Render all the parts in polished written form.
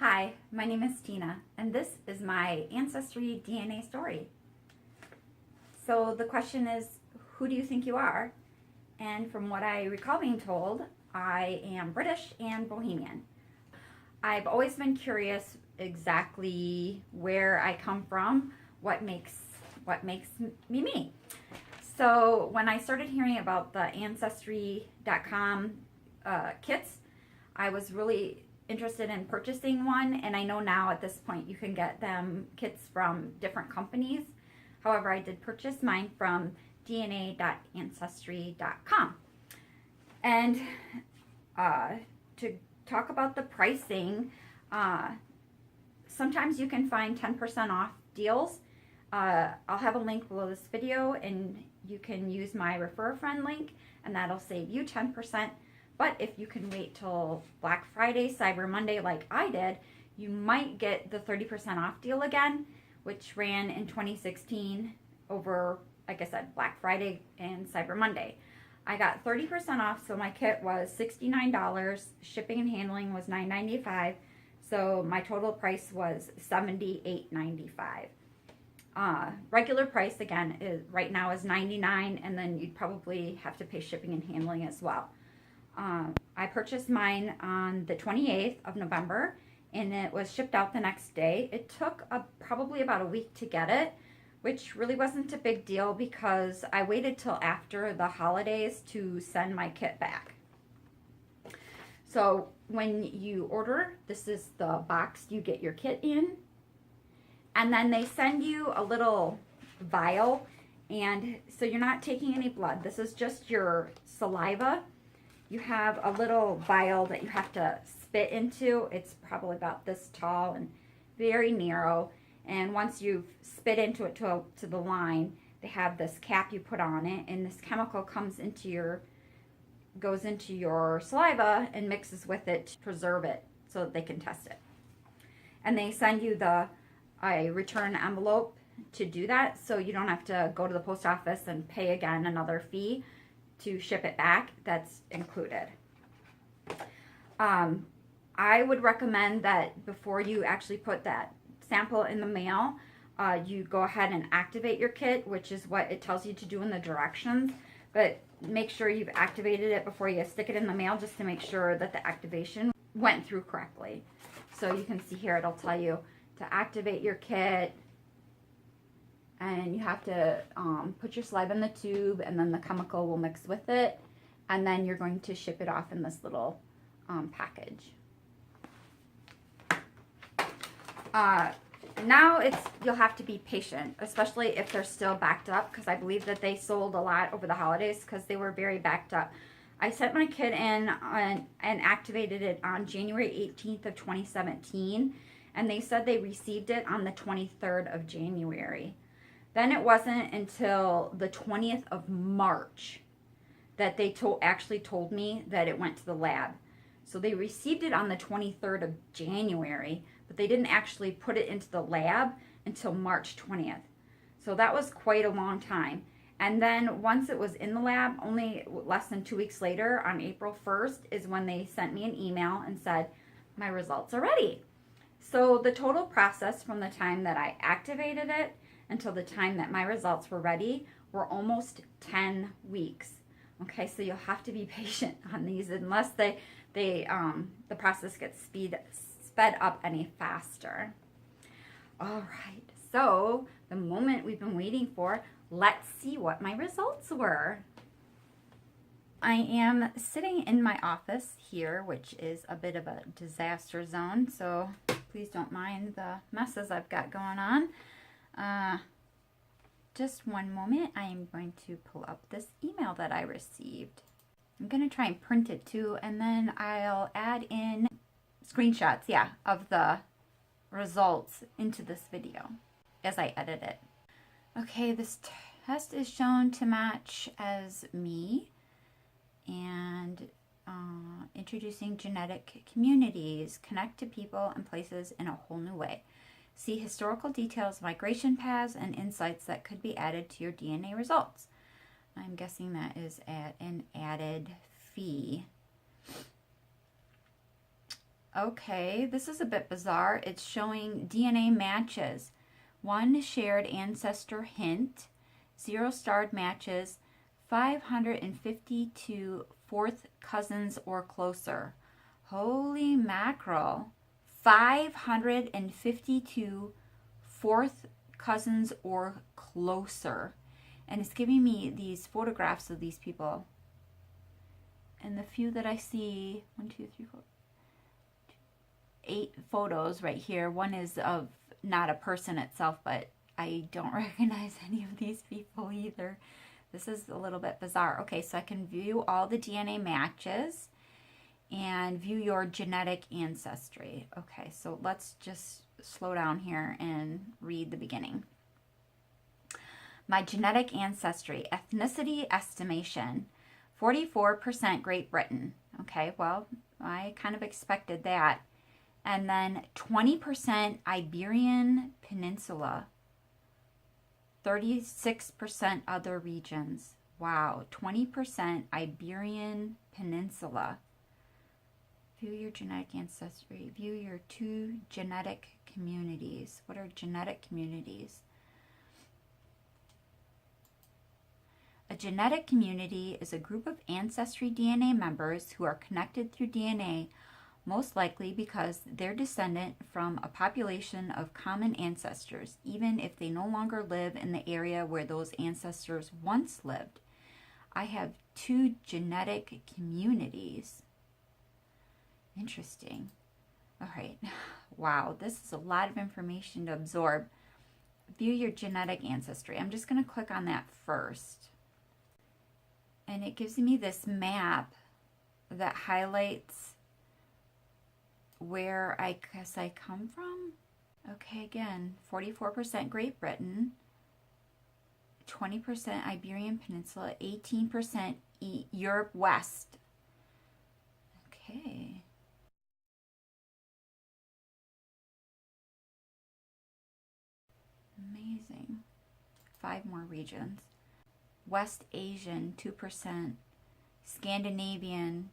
Hi, my name is Tina, and this is my AncestryDNA story. So the question is, who do you think you are? And from what I recall being told, I am British and Bohemian. I've always been curious exactly where I come from, what makes me me. So when I started hearing about the Ancestry.com kits, I was really interested in purchasing one, and I know now at this point you can get them kits from different companies. However, I did purchase mine from dna.ancestry.com. And to talk about the pricing, sometimes you can find 10% off deals. I'll have a link below this video, and you can use my refer a friend link, and that'll save you 10%. But if you can wait till Black Friday, Cyber Monday like I did, you might get the 30% off deal again, which ran in 2016 over, like I said, Black Friday and Cyber Monday. I got 30% off, so my kit was $69. Shipping and handling was $9.95. So my total price was $78.95. Regular price, again, is right now is $99, and then you'd probably have to pay shipping and handling as well. I purchased mine on the 28th of November, and it was shipped out the next day. It took probably about a week to get it, which really wasn't a big deal because I waited till after the holidays to send my kit back. So when you order, this is the box you get your kit in, and then they send you a little vial, and so you're not taking any blood. This is just your saliva. You have a little vial that you have to spit into. It's probably about this tall and very narrow. And once you've spit into it to the line, they have this cap you put on it, and this chemical goes into your saliva and mixes with it to preserve it so that they can test it. And they send you a return envelope to do that, so you don't have to go to the post office and pay again another fee to ship it back. That's included. I would recommend that before you actually put that sample in the mail, you go ahead and activate your kit, which is what it tells you to do in the directions. But make sure you've activated it before you stick it in the mail, just to make sure that the activation went through correctly. So you can see here, it'll tell you to activate your kit, and you have to put your saliva in the tube, and then the chemical will mix with it, and then you're going to ship it off in this little package. Now you'll have to be patient, especially if they're still backed up, because I believe that they sold a lot over the holidays because they were very backed up. I sent my kit in and activated it on January 18th of 2017, and they said they received it on the 23rd of January. Then it wasn't until the 20th of March that they actually told me that it went to the lab. So they received it on the 23rd of January, but they didn't actually put it into the lab until March 20th. So that was quite a long time. And then once it was in the lab, only less than 2 weeks later, on April 1st, is when they sent me an email and said, my results are ready. So the total process from the time that I activated it until the time that my results were ready were almost 10 weeks. Okay, so you'll have to be patient on these unless the process gets sped up any faster. All right, so the moment we've been waiting for, let's see what my results were. I am sitting in my office here, which is a bit of a disaster zone, so please don't mind the messes I've got going on. Just one moment. I am going to pull up this email that I received. I'm going to try and print it too, and then I'll add in screenshots, of the results into this video as I edit it. Okay, this test is shown to match as me, and introducing genetic communities, connect to people and places in a whole new way. See historical details, migration paths, and insights that could be added to your DNA results. I'm guessing that is at an added fee. Okay, this is a bit bizarre. It's showing DNA matches. 1 shared ancestor hint, 0 starred matches, 552 fourth cousins or closer. Holy mackerel. 552 fourth cousins or closer. And it's giving me these photographs of these people. And the few that I see, 1, 2, 3, 4, 8 photos right here. One is of not a person itself, but I don't recognize any of these people either. This is a little bit bizarre. Okay, so I can view all the DNA matches and view your genetic ancestry. Okay, so let's just slow down here and read the beginning. My genetic ancestry, ethnicity estimation, 44% Great Britain. Okay, well, I kind of expected that. And then 20% Iberian Peninsula, 36% other regions. Wow, 20% Iberian Peninsula. View your genetic ancestry. View your 2 genetic communities. What are genetic communities? A genetic community is a group of AncestryDNA members who are connected through DNA, most likely because they're descendant from a population of common ancestors, even if they no longer live in the area where those ancestors once lived. I have 2 genetic communities. Interesting. All right. Wow, this is a lot of information to absorb. View your genetic ancestry. I'm just going to click on that first. And it gives me this map that highlights where I guess I come from. Okay, again, 44% Great Britain, 20% Iberian Peninsula, 18% Europe West. Okay. Amazing. 5 more regions. West Asian, 2%. Scandinavian,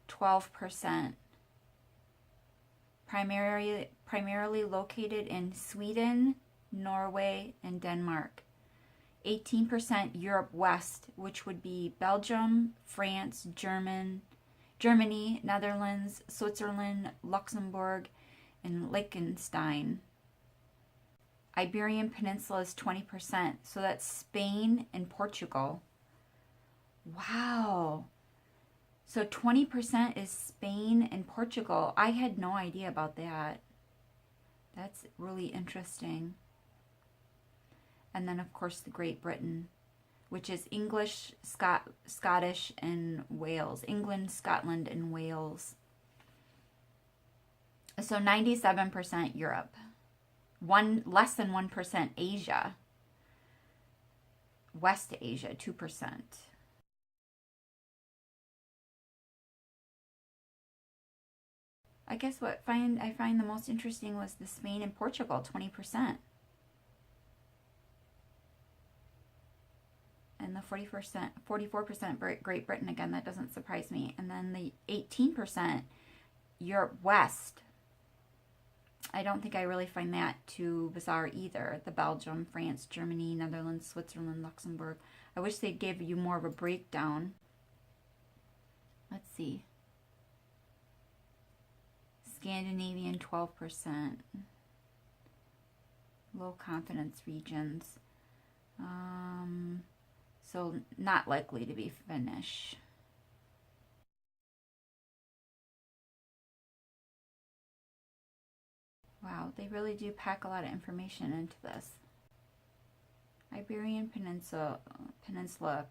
12%. Primarily located in Sweden, Norway, and Denmark. 18% Europe West, which would be Belgium, France, Germany, Netherlands, Switzerland, Luxembourg, and Liechtenstein. Iberian Peninsula is 20%, so that's Spain and Portugal. Wow. So 20% is Spain and Portugal. I had no idea about that. That's really interesting. And then, of course, the Great Britain, which is English, Scottish, and Wales. England, Scotland, and Wales. So 97% Europe. Less than 1% Asia. West Asia, 2%. I guess what I find the most interesting was the Spain and Portugal, 20%. And the 44% Great Britain, again, that doesn't surprise me. And then the 18% Europe West. I don't think I really find that too bizarre either. The Belgium, France, Germany, Netherlands, Switzerland, Luxembourg. I wish they'd give you more of a breakdown. Let's see. Scandinavian, 12%. Low confidence regions. So not likely to be Finnish. Wow, they really do pack a lot of information into this. Iberian Peninsula,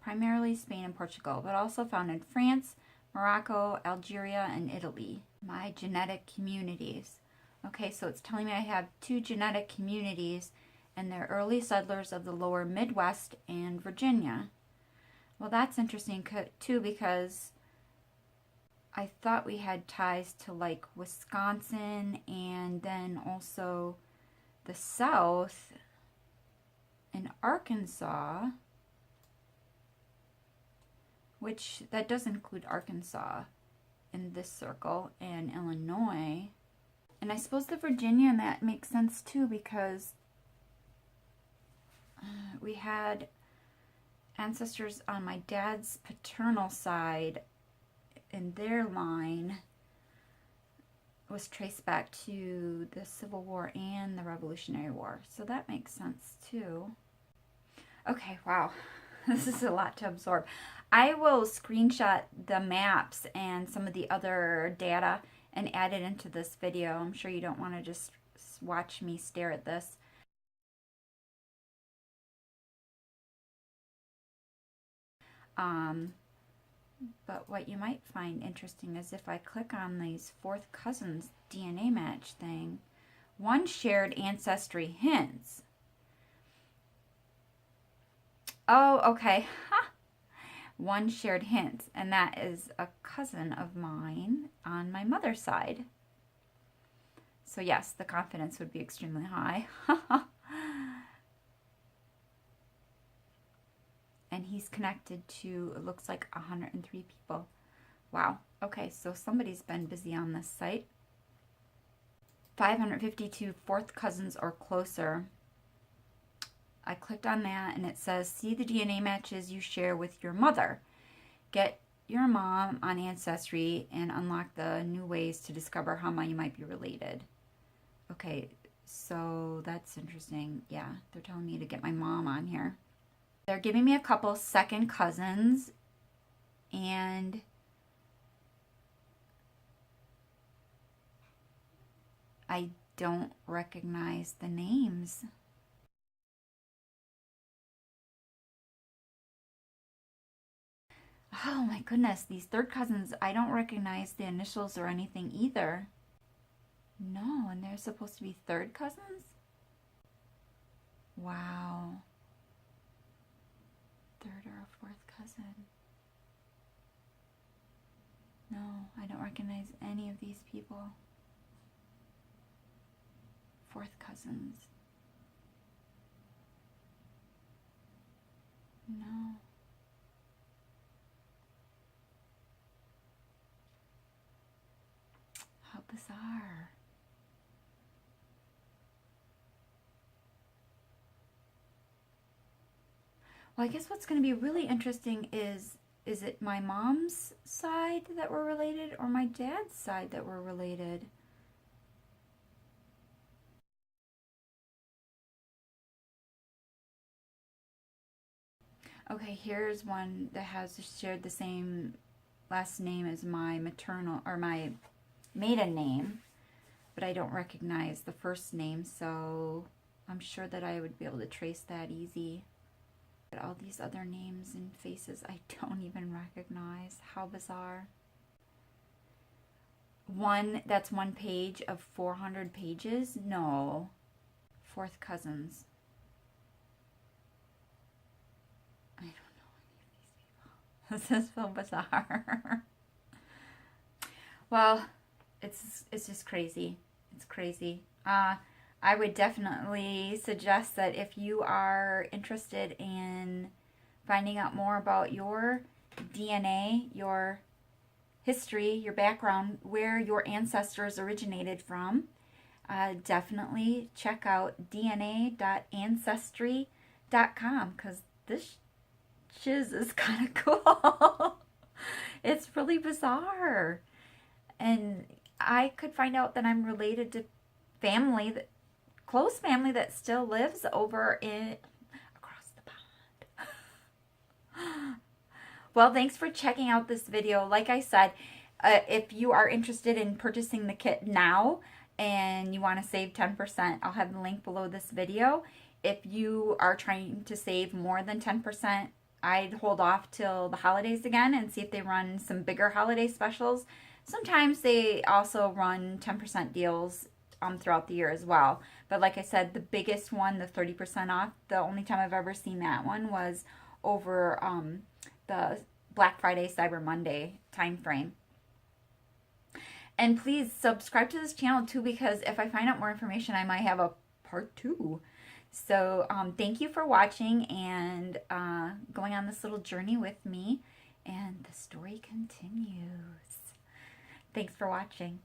primarily Spain and Portugal, but also found in France, Morocco, Algeria, and Italy. My genetic communities. Okay, so it's telling me I have 2 genetic communities, and they're early settlers of the lower Midwest and Virginia. Well, that's interesting too, because I thought we had ties to like Wisconsin and then also the South and Arkansas, which that does include Arkansas. in this circle, and Illinois. And I suppose the Virginia, and that makes sense too, because we had ancestors on my dad's paternal side, and their line was traced back to the Civil War and the Revolutionary War. So that makes sense too. Okay, wow. This is a lot to absorb. I will screenshot the maps and some of the other data and add it into this video. I'm sure you don't want to just watch me stare at this. But what you might find interesting is if I click on these fourth cousins DNA match thing, one shared ancestry hints. Oh, okay. Huh. One shared hint, and that is a cousin of mine on my mother's side. So yes, the confidence would be extremely high. And he's connected to, it looks like 103 people. Wow. Okay, so somebody's been busy on this site. 552 fourth cousins or closer. I clicked on that and it says, see the DNA matches you share with your mother. Get your mom on Ancestry and unlock the new ways to discover how you might be related. Okay, so that's interesting. Yeah, they're telling me to get my mom on here. They're giving me a couple second cousins, and I don't recognize the names. Oh my goodness, these third cousins, I don't recognize the initials or anything either. No, and they're supposed to be third cousins? Wow. Third or a fourth cousin. No, I don't recognize any of these people. Fourth cousins. No. How bizarre. Well, I guess what's going to be really interesting is it my mom's side that we're related or my dad's side that we're related? Okay, here's one that has shared the same last name as my maternal or my maiden name, but I don't recognize the first name, so I'm sure that I would be able to trace that easy. But all these other names and faces I don't even recognize. How bizarre. That's one page of 400 pages? No. Fourth cousins. I don't know any of these people. This is so bizarre. Well, it's just crazy. It's crazy. I would definitely suggest that if you are interested in finding out more about your DNA, your history, your background, where your ancestors originated from, definitely check out dna.ancestry.com, because this shiz is kind of cool. It's really bizarre. And I could find out that I'm related to family, that close family that still lives over across the pond. Well, thanks for checking out this video. Like I said, if you are interested in purchasing the kit now and you want to save 10%, I'll have the link below this video. If you are trying to save more than 10%, I'd hold off till the holidays again and see if they run some bigger holiday specials. Sometimes they also run 10% deals throughout the year as well. But like I said, the biggest one, the 30% off, the only time I've ever seen that one was over the Black Friday, Cyber Monday time frame. And please subscribe to this channel too, because if I find out more information, I might have a part 2. So thank you for watching and going on this little journey with me. And the story continues. Thanks for watching.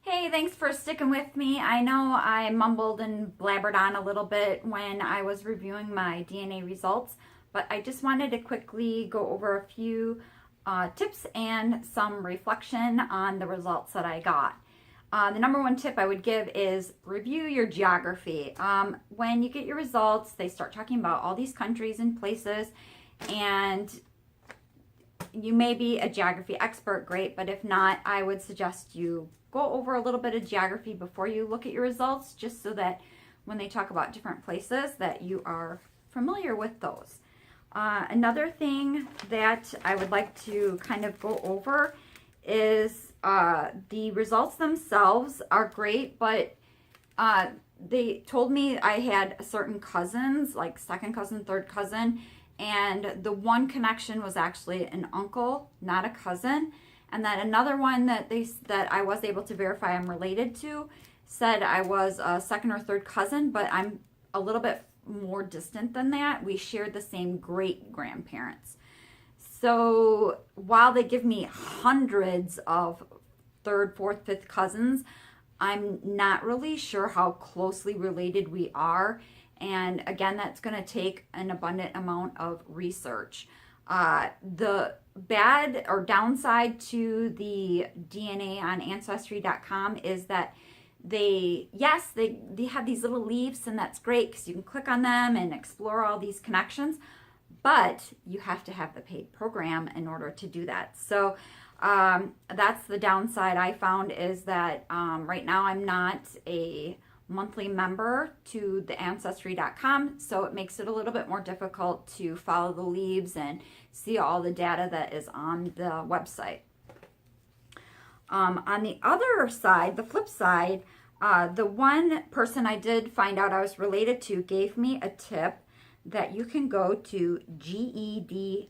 Hey, thanks for sticking with me. I know I mumbled and blabbered on a little bit when I was reviewing my DNA results, but I just wanted to quickly go over a few tips and some reflection on the results that I got. The number one tip I would give is review your geography. When you get your results, they start talking about all these countries and places, and you may be a geography expert, great, but if not, I would suggest you go over a little bit of geography before you look at your results, just so that when they talk about different places that you are familiar with those. Another thing that I would like to kind of go over is the results themselves are great, but they told me I had certain cousins, like second cousin, third cousin, and the one connection was actually an uncle, not a cousin. And then another one that I was able to verify I'm related to said I was a second or third cousin, but I'm a little bit more distant than that. We shared the same great grandparents. So while they give me hundreds of third, fourth, fifth cousins, I'm not really sure how closely related we are. And again, that's going to take an abundant amount of research. The bad or downside to the DNA on Ancestry.com is that they have these little leaves, and that's great because you can click on them and explore all these connections, but you have to have the paid program in order to do that. So that's the downside I found, is that right now I'm not a monthly member to the Ancestry.com, so it makes it a little bit more difficult to follow the leaves and see all the data that is on the website. On the other side, the flip side, the one person I did find out I was related to gave me a tip that you can go to gedmatch.com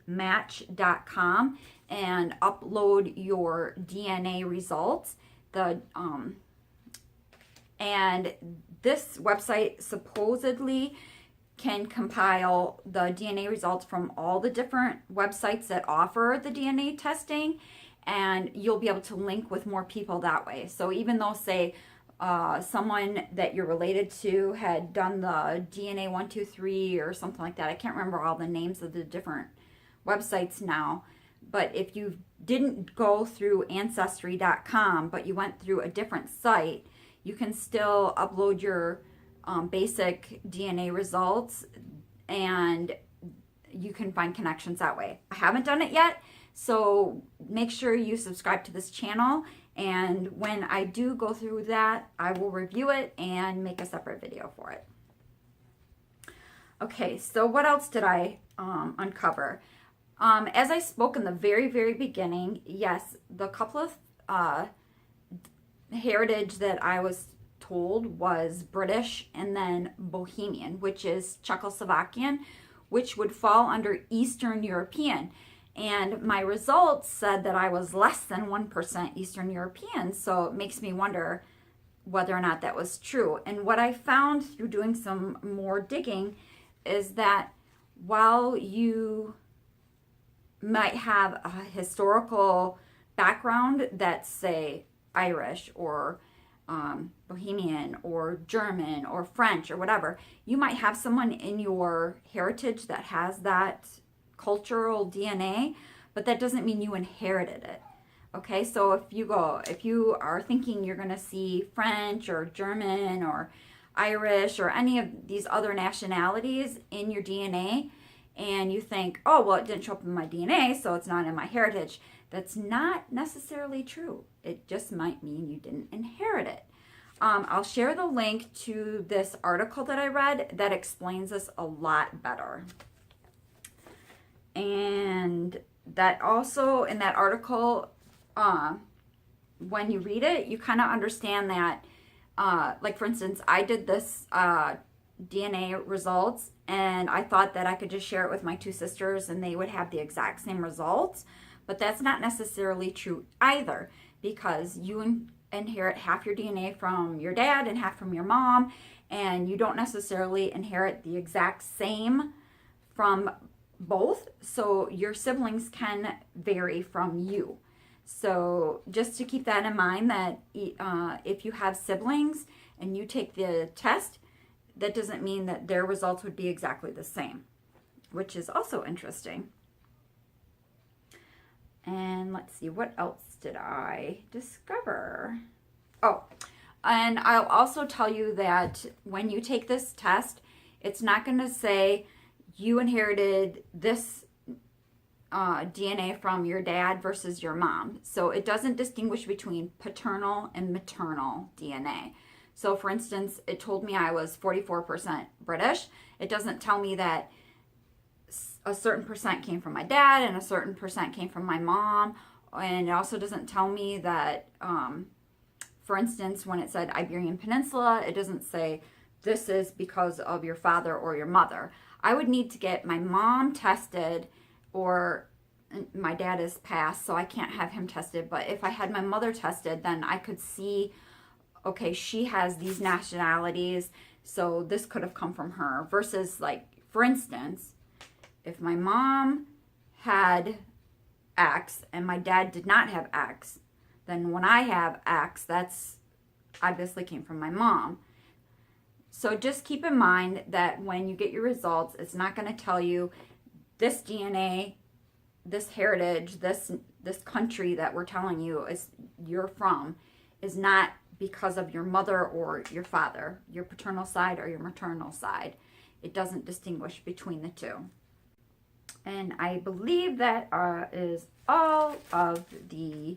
and upload your DNA results. And this website supposedly can compile the DNA results from all the different websites that offer the DNA testing, and you'll be able to link with more people that way. So even though, say, someone that you're related to had done the DNA 123 or something like that, I can't remember all the names of the different websites now, but if you didn't go through Ancestry.com, but you went through a different site, you can still upload your basic DNA results, and you can find connections that way. I haven't done it yet, so make sure you subscribe to this channel, and when I do go through that, I will review it and make a separate video for it. Okay, so what else did I uncover? As I spoke in the very, very beginning, yes, the couple of heritage that I was told was British and then Bohemian, which is Czechoslovakian, which would fall under Eastern European. And my results said that I was less than 1% Eastern European, so it makes me wonder whether or not that was true. And what I found through doing some more digging is that while you might have a historical background that's, say, Irish or Bohemian or German or French or whatever, you might have someone in your heritage that has that cultural DNA, but that doesn't mean you inherited it. Okay, so if you are thinking you're going to see French or German or Irish or any of these other nationalities in your DNA, and you think, oh, well, it didn't show up in my DNA, so it's not in my heritage. That's not necessarily true. It just might mean you didn't inherit it. I'll share the link to this article that I read that explains this a lot better. And that also, in that article, when you read it, you kind of understand that, like for instance, I did this DNA results, and I thought that I could just share it with my two sisters and they would have the exact same results. But that's not necessarily true either, because you inherit half your DNA from your dad and half from your mom, and you don't necessarily inherit the exact same from both. So your siblings can vary from you. So just to keep that in mind, that if you have siblings and you take the test, that doesn't mean that their results would be exactly the same, which is also interesting. And let's see, what else did I discover? Oh, and I'll also tell you that when you take this test, it's not going to say you inherited this DNA from your dad versus your mom. So it doesn't distinguish between paternal and maternal DNA. So for instance, it told me I was 44% British. It doesn't tell me that a certain percent came from my dad and a certain percent came from my mom. And it also doesn't tell me that, for instance, when it said Iberian Peninsula, it doesn't say this is because of your father or your mother. I would need to get my mom tested, or my dad is passed, so I can't have him tested. But if I had my mother tested, then I could see, okay, she has these nationalities, so this could have come from her. Versus, like, for instance, if my mom had X and my dad did not have X, then when I have X, that's obviously came from my mom. So just keep in mind that when you get your results, it's not going to tell you this DNA, this heritage, this country that we're telling you is you're from is not because of your mother or your father, your paternal side or your maternal side. It doesn't distinguish between the two. And I believe that is all of the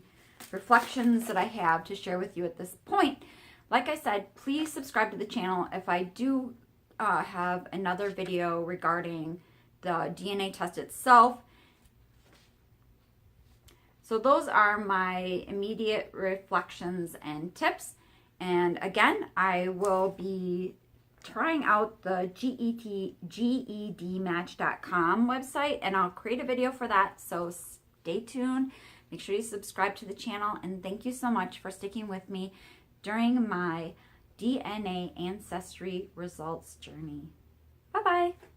reflections that I have to share with you at this point. Like I said, please subscribe to the channel if I do have another video regarding the DNA test itself. So those are my immediate reflections and tips. And again, I will be trying out the GEDmatch.com website, and I'll create a video for that. So stay tuned. Make sure you subscribe to the channel, and thank you so much for sticking with me during my DNA ancestry results journey. Bye-bye.